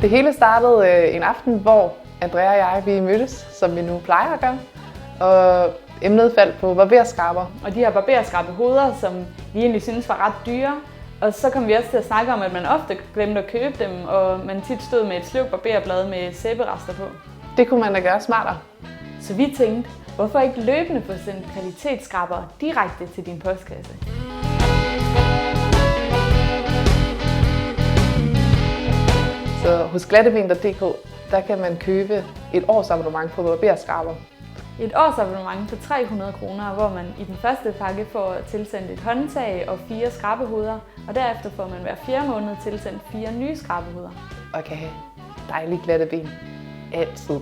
Det hele startede en aften, hvor Andrea og jeg vi mødtes, som vi nu plejer at gøre. Og emnet faldt på barberskraber. Og de her barberskrabehoveder, som vi egentlig synes var ret dyre. Og så kom vi også til at snakke om, at man ofte glemte at købe dem, og man tit stod med et sløvt barberblad med sæberester på. Det kunne man da gøre smartere. Så vi tænkte, hvorfor ikke løbende få sendt kvalitetsskraber direkte til din postkasse? Så hos glatteben.dk, der kan man købe et årsabonnement på barberskraber. Et årsabonnement på 300 kroner, hvor man i den første pakke får tilsendt et håndtag og 4 skrabehoveder, og derefter får man hver 4 måned tilsendt 4 nye skrabehoveder. Og kan have dejlige glatte ben. Altid.